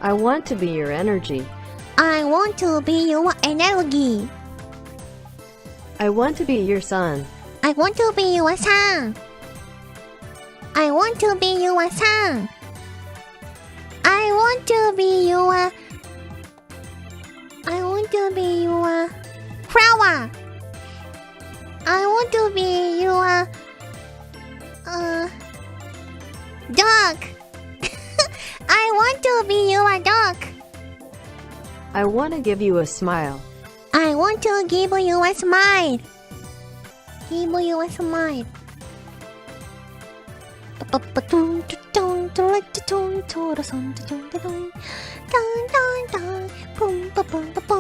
I want to be your energy. I want to be your energy. I want to be your sun. I want to be your sun. I want to be your sun. I want to be your flower. I want to be your dog. I want to be your dog. I want to give you a smile. I want to give you a smile. Give you a smile. Dun, dun, dun.